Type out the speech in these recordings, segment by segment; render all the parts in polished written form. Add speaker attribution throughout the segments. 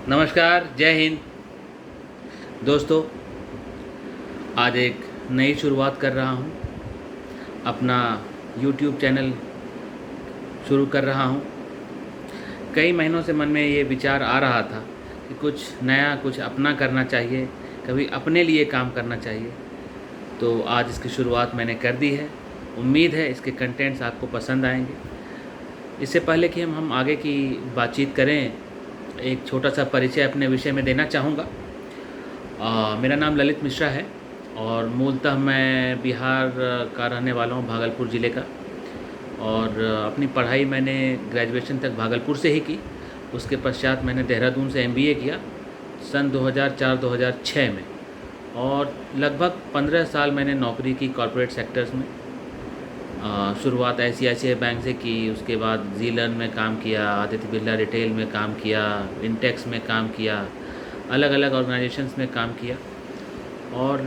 Speaker 1: नमस्कार, जय हिंद। दोस्तों, आज एक नई शुरुआत कर रहा हूँ। अपना यूट्यूब चैनल शुरू कर रहा हूँ। कई महीनों से मन में ये विचार आ रहा था कि कुछ नया, कुछ अपना करना चाहिए, कभी अपने लिए काम करना चाहिए। तो आज इसकी शुरुआत मैंने कर दी है। उम्मीद है इसके कंटेंट्स आपको पसंद आएंगे। इससे पहले कि हम आगे की बातचीत करें, एक छोटा सा परिचय अपने विषय में देना चाहूँगा। मेरा नाम ललित मिश्रा है और मूलतः मैं बिहार का रहने वाला हूँ, भागलपुर ज़िले का। और अपनी पढ़ाई मैंने ग्रेजुएशन तक भागलपुर से ही की। उसके पश्चात मैंने देहरादून से एमबीए किया सन 2004-2006 में। और लगभग 15 साल मैंने नौकरी की कॉरपोरेट सेक्टर्स में। शुरुआत ICICI बैंक से की, उसके बाद जीलन में काम किया, आदित्य बिरला रिटेल में काम किया, इंटेक्स में काम किया, अलग अलग ऑर्गेनाइजेशंस में काम किया और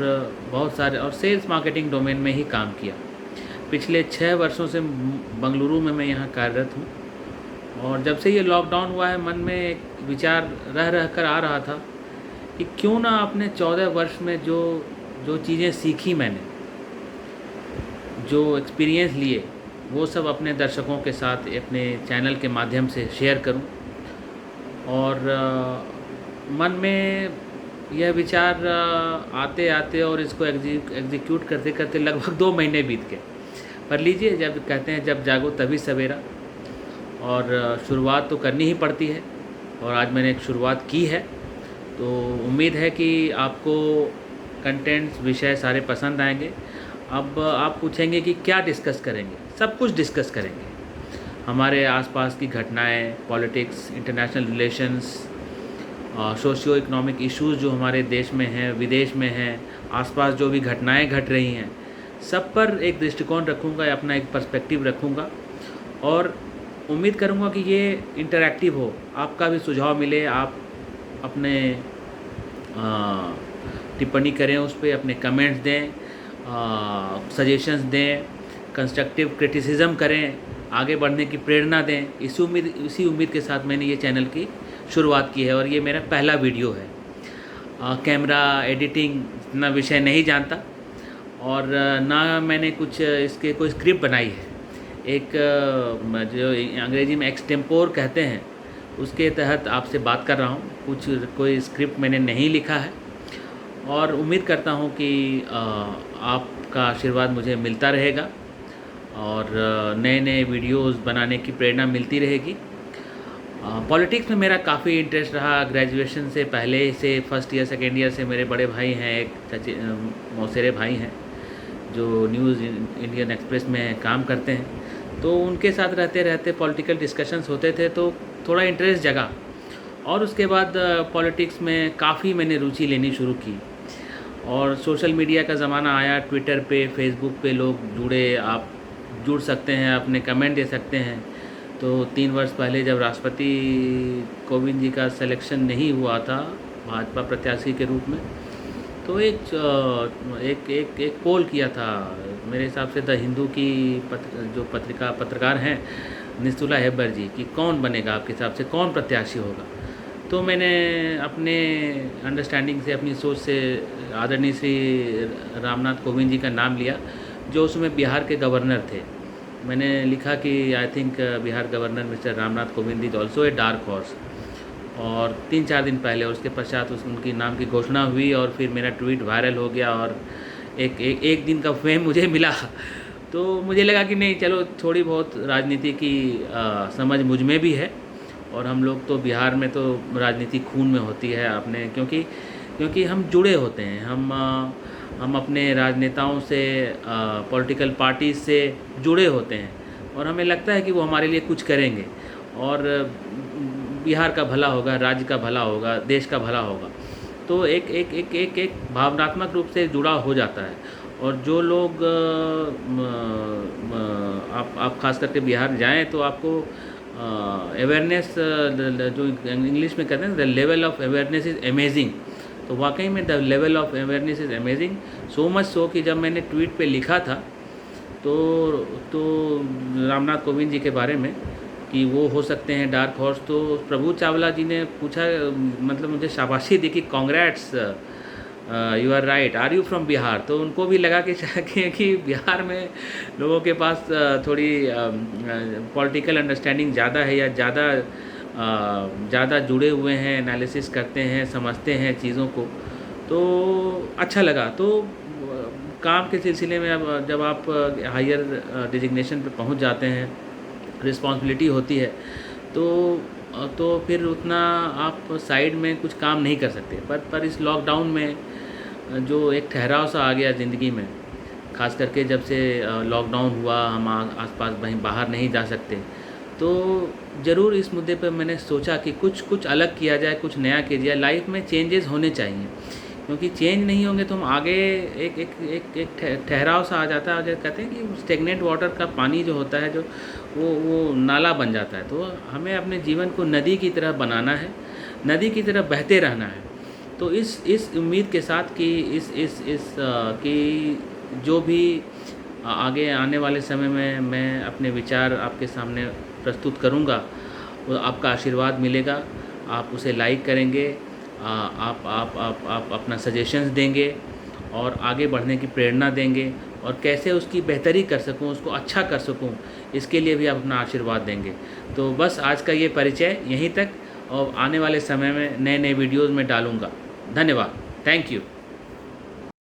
Speaker 1: बहुत सारे और सेल्स मार्केटिंग डोमेन में ही काम किया। पिछले 6 वर्षों से बंगलुरु में मैं यहाँ कार्यरत हूँ। और जब से ये लॉकडाउन हुआ है, मन में एक विचार रह कर आ रहा था कि क्यों ना अपने 14 वर्ष में जो जो चीज़ें सीखी मैंने, जो एक्सपीरियंस लिए, वो सब अपने दर्शकों के साथ अपने चैनल के माध्यम से शेयर करूं। और मन में यह विचार आते आते और इसको एग्जीक्यूट करते करते लगभग 2 महीने बीत गए। पर लीजिए, जब कहते हैं जब जागो तभी सवेरा, और शुरुआत तो करनी ही पड़ती है। और आज मैंने एक शुरुआत की है, तो उम्मीद है कि आपको कंटेंट्स, विषय सारे पसंद आएंगे। अब आप पूछेंगे कि क्या डिस्कस करेंगे? सब कुछ डिस्कस करेंगे। हमारे आसपास की घटनाएं, politics, international relations, socio economic issues जो हमारे देश में हैं, विदेश में हैं, आसपास जो भी घटनाएं घट रही हैं, सब पर एक दृष्टिकोण रखूँगा, अपना एक पर्सपेक्टिव रखूँगा। और उम्मीद करूँगा कि ये इंटरैक्टिव हो, आपका भी सुझाव मिले, आप अपने टिप्पणी करें उस पर, अपने कमेंट्स दें, सजेशंस दें, कंस्ट्रक्टिव क्रिटिसिज्म करें, आगे बढ़ने की प्रेरणा दें। इसी उम्मीद के साथ मैंने ये चैनल की शुरुआत की है और ये मेरा पहला वीडियो है। कैमरा, एडिटिंग इतना विषय नहीं जानता और ना मैंने कुछ इसके कोई स्क्रिप्ट बनाई है। एक जो अंग्रेजी में एक्सटेम्पोर कहते हैं, उसके तहत आपसे बात कर रहा हूँ। कोई स्क्रिप्ट मैंने नहीं लिखा है और उम्मीद करता हूँ कि आपका आशीर्वाद मुझे मिलता रहेगा और नए नए वीडियोस बनाने की प्रेरणा मिलती रहेगी। पॉलिटिक्स में मेरा काफ़ी इंटरेस्ट रहा। ग्रेजुएशन से पहले से, फर्स्ट ईयर सेकेंड ईयर से मेरे बड़े भाई हैं, एक मौसेरे भाई हैं जो न्यूज़ इंडियन एक्सप्रेस में काम करते हैं। तो उनके साथ रहते रहते पॉलिटिकल डिस्कशंस होते थे, तो थोड़ा इंटरेस्ट जगा। और उसके बाद पॉलिटिक्स में काफ़ी मैंने रुचि लेनी शुरू की और सोशल मीडिया का ज़माना आया। ट्विटर पे, फेसबुक पे लोग जुड़े, आप जुड़ सकते हैं, अपने कमेंट दे सकते हैं। तो 3 वर्ष पहले जब राष्ट्रपति कोविंद जी का सिलेक्शन नहीं हुआ था भाजपा प्रत्याशी के रूप में, तो एक पोल किया था। मेरे हिसाब से द हिंदू की पत्रकार हैं निस्तुला हेब्बर जी, कि कौन बनेगा आपके हिसाब से, कौन प्रत्याशी होगा। तो मैंने अपने अंडरस्टैंडिंग से, अपनी सोच से आदरणीय श्री रामनाथ कोविंद जी का नाम लिया, जो उस समय बिहार के गवर्नर थे। मैंने लिखा कि I think Bihar governor mister Ramnath Kovind is also a dark horse. और 3-4 दिन पहले उसके पश्चात उनकी नाम की घोषणा हुई और फिर मेरा ट्वीट वायरल हो गया और एक दिन का फेम मुझे मिला। तो मुझे लगा कि नहीं, चलो थोड़ी बहुत राजनीति की समझ मुझ में भी है। और हम लोग तो बिहार में तो राजनीति खून में होती है अपने, क्योंकि हम जुड़े होते हैं। हम अपने राजनेताओं से, पॉलिटिकल पार्टीज से जुड़े होते हैं और हमें लगता है कि वो हमारे लिए कुछ करेंगे और बिहार का भला होगा, राज्य का भला होगा, देश का भला होगा। तो एक भावनात्मक रूप से जुड़ा हो जाता है। और जो लोग आप खास करके बिहार जाएं तो आपको अवेयरनेस, जो इंग्लिश में कहते हैं, the level of awareness is amazing. तो वाकई में the level of awareness is amazing, so much so कि जब मैंने ट्वीट पे लिखा था तो रामनाथ कोविंद जी के बारे में, कि वो हो सकते हैं डार्क हॉर्स। तो प्रभु चावला जी ने पूछा, मतलब मुझे शाबाशी दी कि congrats, you are right, are you from Bihar. तो उनको भी लगा कि बिहार में लोगों के पास थोड़ी पॉलिटिकल अंडरस्टैंडिंग ज़्यादा है, या ज़्यादा जुड़े हुए हैं, एनालिसिस करते हैं, समझते हैं चीज़ों को, तो अच्छा लगा। तो काम के सिलसिले में अब जब आप हायर डिजिग्नेशन पे पहुंच जाते हैं, रिस्पॉन्सिबिलिटी होती है, तो फिर उतना आप साइड में कुछ काम नहीं कर सकते। पर इस लॉकडाउन में जो एक ठहराव सा आ गया ज़िंदगी में, ख़ास करके जब से लॉकडाउन हुआ, हम आसपास कहीं बाहर नहीं जा सकते, तो ज़रूर इस मुद्दे पर मैंने सोचा कि कुछ अलग किया जाए, कुछ नया किया जाए। लाइफ में चेंजेस होने चाहिए, क्योंकि चेंज नहीं होंगे तो हम आगे एक ठहराव सा आ जाता है। जो कहते हैं कि स्टेगनेंट वाटर का पानी जो होता है, जो वो नाला बन जाता है। तो हमें अपने जीवन को नदी की तरह बनाना है, नदी की तरह बहते रहना है। तो इस उम्मीद के साथ कि कि जो भी आगे आने वाले समय में मैं अपने विचार आपके सामने प्रस्तुत करूंगा, वो आपका आशीर्वाद मिलेगा, आप उसे लाइक करेंगे, आप अपना सजेशंस देंगे और आगे बढ़ने की प्रेरणा देंगे, और कैसे उसकी बेहतरी कर सकूं, उसको अच्छा कर सकूं, इसके लिए भी आप अपना आशीर्वाद देंगे। तो बस आज का ये परिचय यहीं तक, और आने वाले समय में नए वीडियोज़ में डालूँगा। धन्यवाद, थैंक यू।